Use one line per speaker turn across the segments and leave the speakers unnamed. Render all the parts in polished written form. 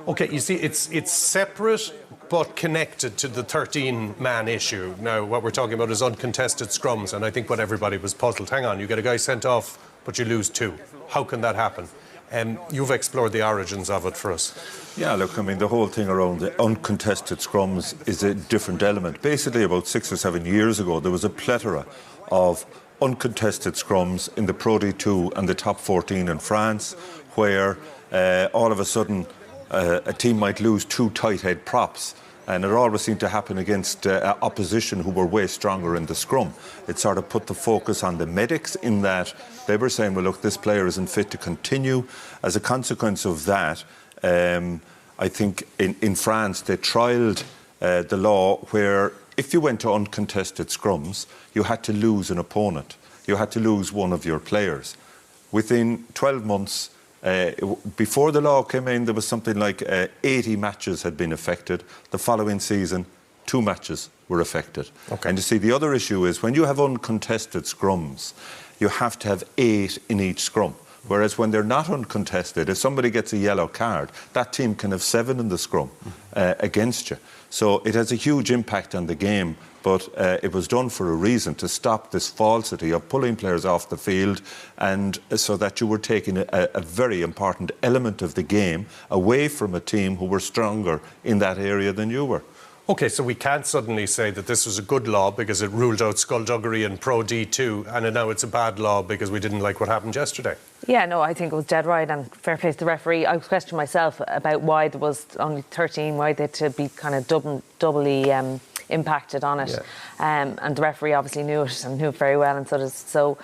OK, you see, it's separate but connected to the 13-man issue. Now, what we're talking about is uncontested scrums, and I think what everybody was puzzled. Hang on, you get a guy sent off, but you lose 2. How can that happen? You've explored the origins of it for us.
Yeah, look, I mean, the whole thing around the uncontested scrums is a different element. Basically, about 6 or 7 years ago, there was a plethora of uncontested scrums in the Pro D2 and the top 14 in France, where all of a sudden a team might lose 2 tight head props, and it always seemed to happen against opposition who were way stronger in the scrum. It sort of put the focus on the medics in that they were saying, well, look, this player isn't fit to continue. As a consequence of that, I think in France they trialled the law where if you went to uncontested scrums, you had to lose an opponent. You had to lose one of your players. Within 12 months, before the law came in, there was something like 80 matches had been affected. The following season, 2 matches were affected. Okay. And you see, the other issue is when you have uncontested scrums, you have to have 8 in each scrum. Whereas when they're not uncontested, if somebody gets a yellow card, that team can have 7 in the scrum against you. So it has a huge impact on the game, but it was done for a reason, to stop this falsity of pulling players off the field, and so that you were taking a very important element of the game away from a team who were stronger in that area than you were.
OK, so we can't suddenly say that this was a good law because it ruled out skullduggery in Pro D2, and now it's a bad law because we didn't like what happened yesterday. Yeah, no, I think it was dead right, and fair play to the referee. I was questioning myself about why there was only 13, why they had to be kind of doubly impacted on it. Yeah. And the referee obviously knew it and knew it very well, and so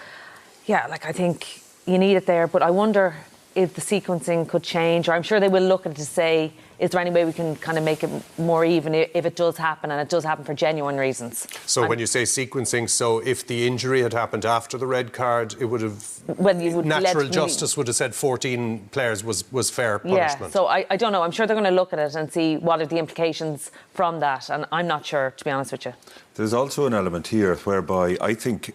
yeah, like, I think you need it there, but I wonder if the sequencing could change, or I'm sure they will look at it to say, is there any way we can kind of make it more even if it does happen, and it does happen for genuine reasons? So when you say sequencing, so if the injury had happened after the red card, it would have... Well, you would natural justice would have said 14 players was fair punishment. Yeah, so I don't know. I'm sure they're going to look at it and see what are the implications from that, and I'm not sure, to be honest with you. There's also an element here whereby I think...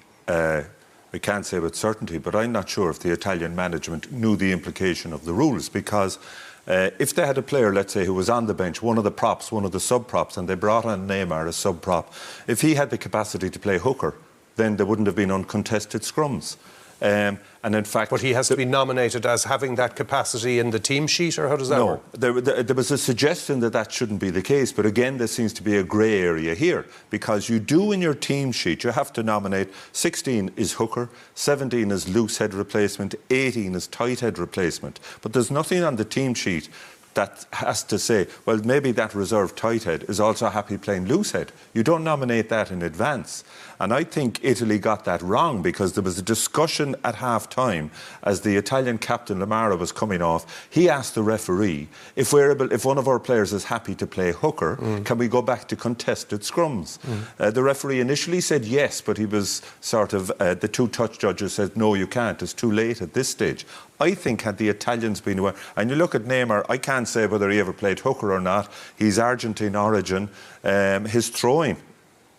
we can't say with certainty, but I'm not sure if the Italian management knew the implication of the rules, because if they had a player, let's say, who was on the bench, one of the props, one of the sub-props, and they brought on Neymar as sub-prop, if he had the capacity to play hooker, then there wouldn't have been uncontested scrums. And in fact... But he has to be nominated as having that capacity in the team sheet, or how does that work? No, there was a suggestion that that shouldn't be the case, but again, there seems to be a grey area here, because you do in your team sheet, you have to nominate 16 is hooker, 17 is loose head replacement, 18 is tight head replacement. But there's nothing on the team sheet that has to say, well, maybe that reserve tight head is also happy playing loose head. You don't nominate that in advance. And I think Italy got that wrong, because there was a discussion at half-time as the Italian captain, Lamara, was coming off. He asked the referee, if one of our players is happy to play hooker, can we go back to contested scrums? The referee initially said yes, but he was sort of, the 2 touch judges said, no, you can't, it's too late at this stage. I think had the Italians been aware, and you look at Neymar, I can't say whether he ever played hooker or not. He's Argentine origin. His throwing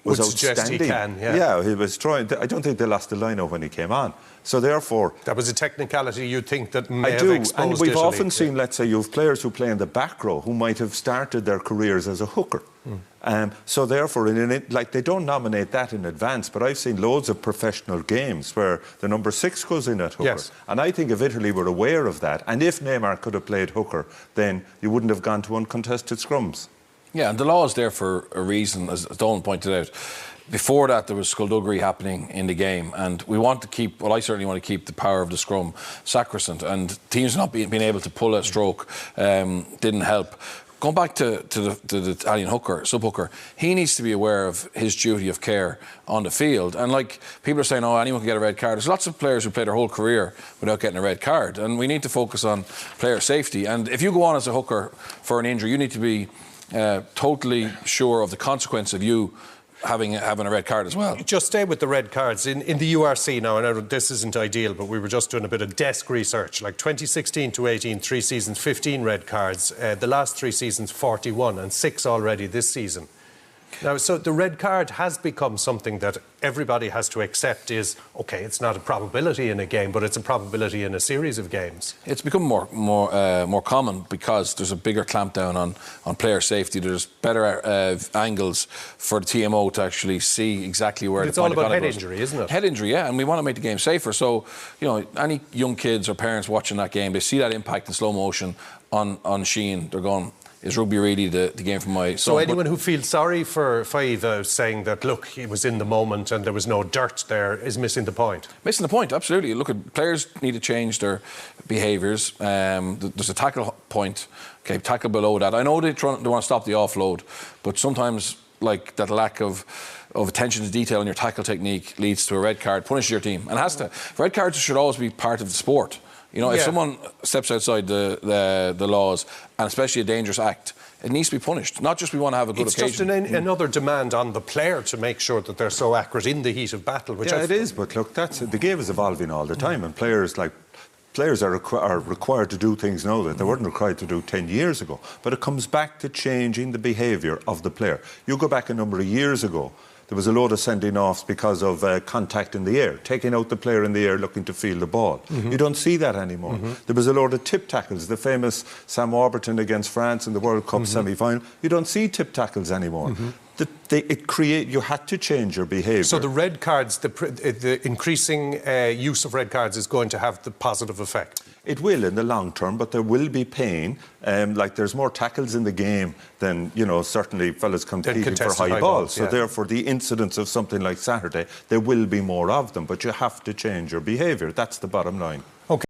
was outstanding. He can, yeah, he was throwing. I don't think they lost the line when he came on. So therefore, that was a technicality you think that may have exposed and we've Italy. Often seen, let's say, you have players who play in the back row who might have started their careers as a hooker. So therefore, like, they don't nominate that in advance, but I've seen loads of professional games where the number 6 goes in at hooker. Yes. And I think if Italy were aware of that, and if Neymar could have played hooker, then you wouldn't have gone to uncontested scrums. Yeah, and the law is there for a reason, as Donal pointed out. Before that, there was skullduggery happening in the game, and we want to keep, well, I certainly want to keep the power of the scrum sacrosanct, and teams not being able to pull a stroke didn't help. Going back to the Italian hooker, sub-hooker, he needs to be aware of his duty of care on the field. And like, people are saying, oh, anyone can get a red card. There's lots of players who play their whole career without getting a red card, and we need to focus on player safety. And if you go on as a hooker for an injury, you need to be totally sure of the consequence of you having a red card as well. Just stay with the red cards. In the URC now, I know this isn't ideal, but we were just doing a bit of desk research. Like 2016 to 18, 3 seasons, 15 red cards. The last 3 seasons, 41, and 6 already this season. Now, so the red card has become something that everybody has to accept is, OK, it's not a probability in a game, but it's a probability in a series of games.
It's become more common because there's a bigger clampdown on player safety. There's better angles for the TMO to actually see exactly where
it's all about head injury, isn't it?
Head injury, yeah, and we want to make the game safer. So, any young kids or parents watching that game, they see that impact in slow motion on Sheen. They're going, is rugby really the game for my son?
So anyone who feels sorry for Five saying that, look, he was in the moment and there was no dirt there is missing the point.
Missing the point, absolutely. Look, players need to change their behaviours. There's a tackle point, okay, tackle below that. I know they want to stop the offload, but sometimes, like, that lack of attention to detail in your tackle technique leads to a red card, punishes your team. And has to. Red cards should always be part of the sport. If someone steps outside the laws, and especially a dangerous act, it needs to be punished. Not just we want to have a good occasion.
It's just another demand on the player to make sure that they're so accurate in the heat of battle.
It is, but look, the game is evolving all the time, and players are required to do things now that they weren't required to do 10 years ago. But it comes back to changing the behaviour of the player. You go back a number of years ago, there was a load of sending offs because of contact in the air, taking out the player in the air looking to field the ball. You don't see that anymore. There was a load of tip tackles, the famous Sam Warburton against France in the World Cup semi-final. You don't see tip tackles anymore. You had to change your behaviour.
So the red cards, the increasing use of red cards is going to have the positive effect?
It will in the long term, but there will be pain. There's more tackles in the game than, certainly fellas competing for high balls. So therefore, the incidence of something like Saturday, there will be more of them, but you have to change your behaviour. That's the bottom line.